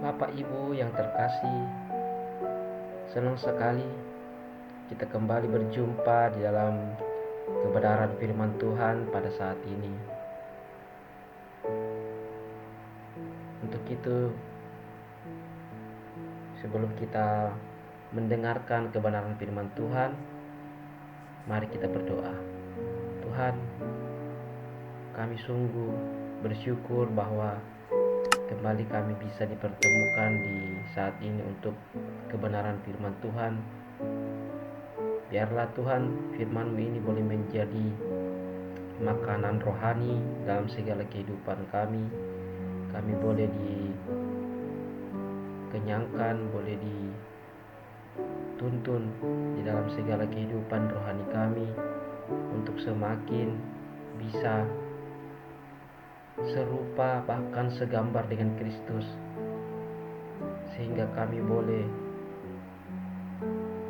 Bapak Ibu yang terkasih, senang sekali kita kembali berjumpa di dalam kebenaran firman Tuhan pada saat ini. Untuk itu, sebelum kita mendengarkan kebenaran firman Tuhan, mari kita berdoa. Tuhan, kami sungguh bersyukur bahwa kembali kami bisa dipertemukan di saat ini untuk kebenaran firman Tuhan. Biarlah Tuhan, firman-Mu ini boleh menjadi makanan rohani dalam segala kehidupan kami. Kami boleh dikenyangkan, boleh dituntun di dalam segala kehidupan rohani kami untuk semakin bisa serupa bahkan segambar dengan Kristus, sehingga kami boleh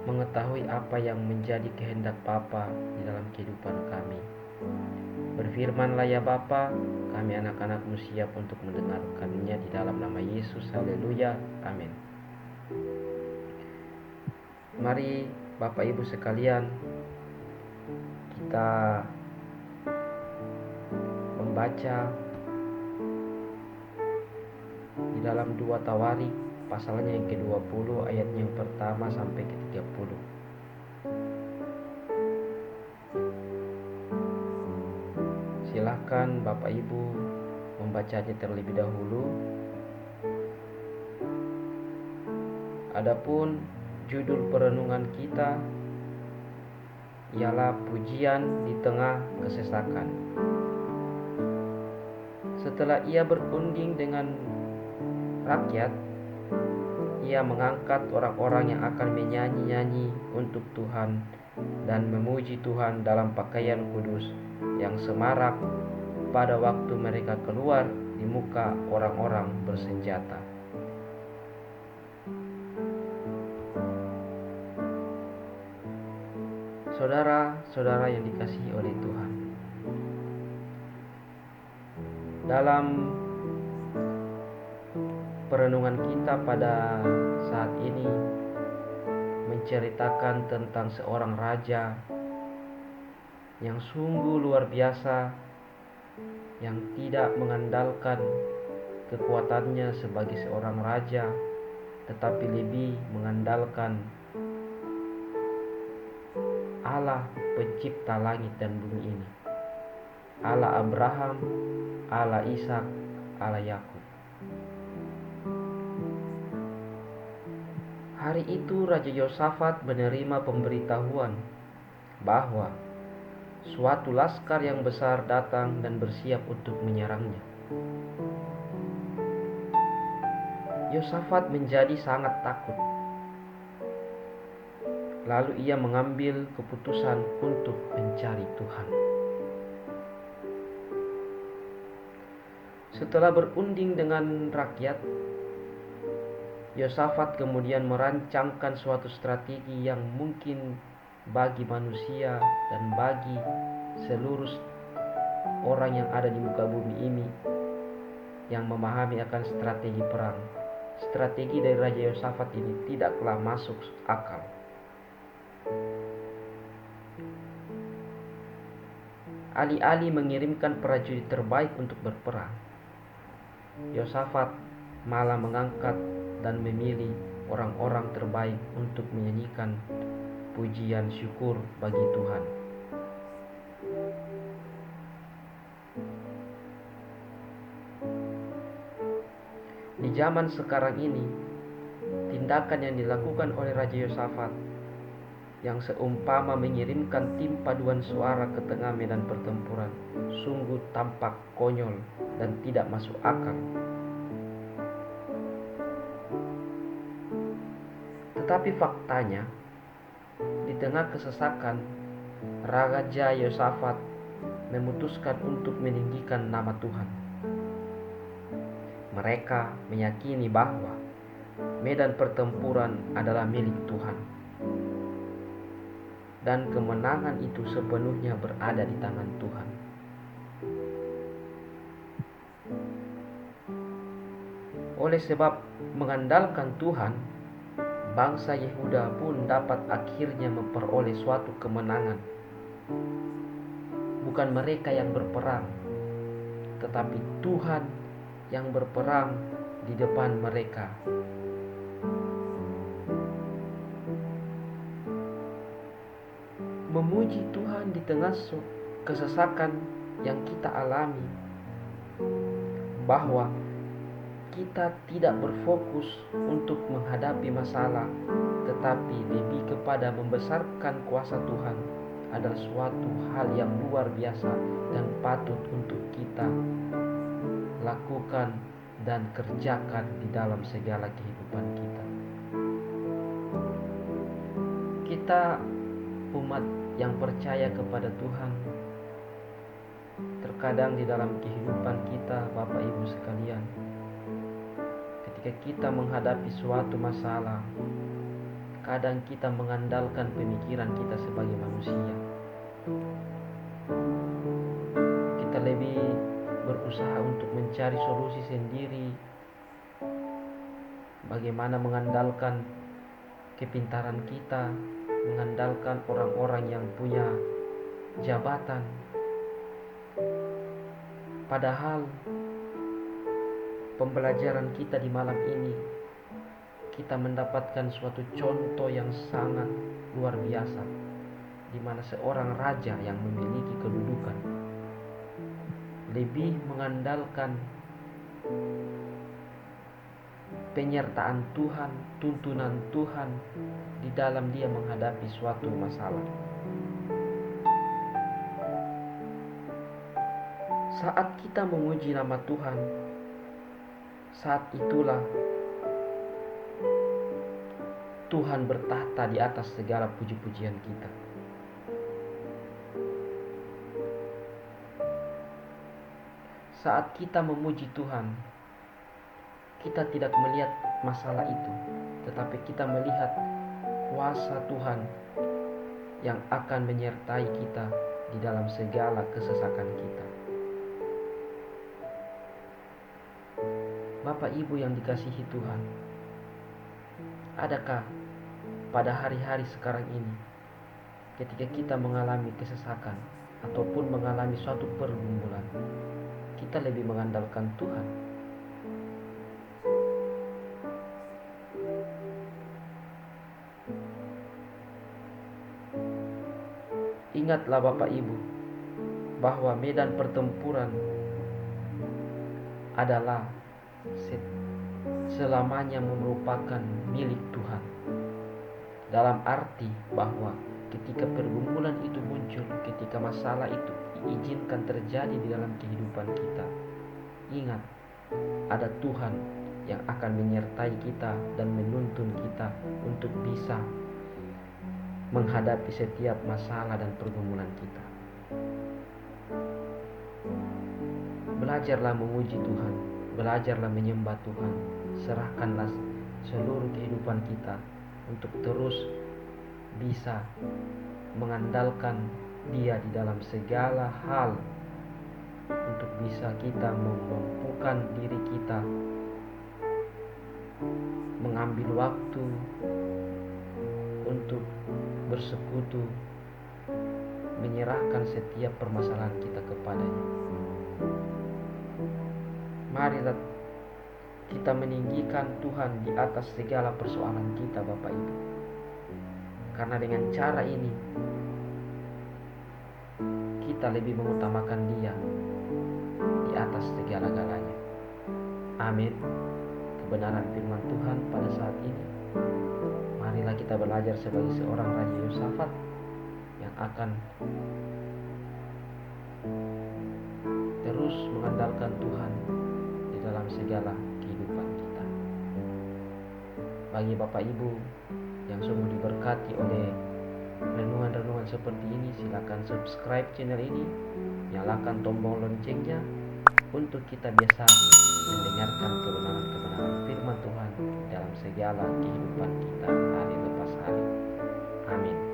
mengetahui apa yang menjadi kehendak Bapa di dalam kehidupan kami. Berfirmanlah ya Bapa, kami anak-anak-Mu siap untuk mendengarkannya di dalam nama Yesus. Haleluya, amin. Mari Bapak Ibu sekalian, kita membaca di dalam 2 Tawarik pasalnya yang ke-20 ayatnya yang pertama sampai ke-30. Silakan Bapak Ibu membacanya terlebih dahulu. Adapun judul perenungan kita ialah pujian di tengah kesesakan. Setelah ia berunding dengan rakyat, ia mengangkat orang-orang yang akan menyanyi-nyanyi untuk Tuhan dan memuji Tuhan dalam pakaian kudus yang semarak pada waktu mereka keluar di muka orang-orang bersenjata. Saudara-saudara yang dikasihi oleh Tuhan, dalam perenungan kita pada saat ini menceritakan tentang seorang raja yang sungguh luar biasa, yang tidak mengandalkan kekuatannya sebagai seorang raja, tetapi lebih mengandalkan Allah pencipta langit dan bumi ini, Allah Abraham, Allah Ishak, Allah Yakub. Hari itu Raja Yosafat menerima pemberitahuan bahwa suatu laskar yang besar datang dan bersiap untuk menyerangnya. Yosafat menjadi sangat takut. Lalu ia mengambil keputusan untuk mencari Tuhan. Setelah berunding dengan rakyat, Yosafat kemudian merancangkan suatu strategi yang mungkin bagi manusia dan bagi seluruh orang yang ada di muka bumi ini yang memahami akan strategi perang. Strategi dari Raja Yosafat ini tidaklah masuk akal. Alih-alih mengirimkan prajurit terbaik untuk berperang, Yosafat malah mengangkat dan memilih orang-orang terbaik untuk menyanyikan pujian syukur bagi Tuhan. Di zaman sekarang ini, tindakan yang dilakukan oleh Raja Yosafat yang seumpama mengirimkan tim paduan suara ke tengah medan pertempuran sungguh tampak konyol dan tidak masuk akal. Tetapi faktanya, di tengah kesesakan, Raja Yosafat memutuskan untuk meninggikan nama Tuhan. Mereka meyakini bahwa medan pertempuran adalah milik Tuhan, dan kemenangan itu sepenuhnya berada di tangan Tuhan. Oleh sebab mengandalkan Tuhan, bangsa Yehuda pun dapat akhirnya memperoleh suatu kemenangan. Bukan mereka yang berperang, tetapi Tuhan yang berperang di depan mereka. Memuji Tuhan di tengah kesesakan yang kita alami, bahwa kita tidak berfokus untuk menghadapi masalah, tetapi lebih kepada membesarkan kuasa Tuhan, adalah suatu hal yang luar biasa dan patut untuk kita lakukan dan kerjakan di dalam segala kehidupan kita. Kita umat yang percaya kepada Tuhan, terkadang di dalam kehidupan kita, Bapak Ibu sekalian, ketika kita menghadapi suatu masalah, kadang kita mengandalkan pemikiran kita sebagai manusia. Kita lebih berusaha untuk mencari solusi sendiri, bagaimana mengandalkan kepintaran kita, mengandalkan orang-orang yang punya jabatan. Padahal pembelajaran kita di malam ini, kita mendapatkan suatu contoh yang sangat luar biasa, di mana seorang raja yang memiliki kedudukan lebih mengandalkan penyertaan Tuhan, tuntunan Tuhan di dalam dia menghadapi suatu masalah. Saat kita memuji nama Tuhan, saat itulah Tuhan bertahta di atas segala puji-pujian kita. Saat kita memuji Tuhan, kita tidak melihat masalah itu, tetapi kita melihat kuasa Tuhan yang akan menyertai kita di dalam segala kesesakan kita. Bapak Ibu yang dikasihi Tuhan, adakah pada hari-hari sekarang ini, ketika kita mengalami kesesakan ataupun mengalami suatu pergumulan, kita lebih mengandalkan Tuhan? Ingatlah Bapak Ibu, bahwa medan pertempuran adalah selamanya merupakan milik Tuhan. Dalam arti bahwa ketika pergumulan itu muncul, ketika masalah itu diizinkan terjadi di dalam kehidupan kita, ingat, ada Tuhan yang akan menyertai kita dan menuntun kita untuk bisa menghadapi setiap masalah dan pergumulan kita. Belajarlah memuji Tuhan, belajarlah menyembah Tuhan, serahkanlah seluruh kehidupan kita untuk terus bisa mengandalkan Dia di dalam segala hal, untuk bisa kita memampukan diri kita mengambil waktu untuk bersekutu, menyerahkan setiap permasalahan kita kepadanya. Marilah kita meninggikan Tuhan di atas segala persoalan kita, Bapak Ibu. Karena dengan cara ini kita lebih mengutamakan Dia di atas segala-galanya. Amin. Kebenaran firman Tuhan pada saat ini, marilah kita belajar sebagai seorang Raja Yosafat yang akan terus mengandalkan Tuhan di dalam segala kehidupan kita. Bagi Bapak Ibu yang sungguh diberkati oleh renungan-renungan seperti ini, silakan subscribe channel ini, nyalakan tombol loncengnya untuk kita biasa mendengarkan kebenaran-kebenaran firman Tuhan dalam segala kehidupan kita hari lepas hari. Amin.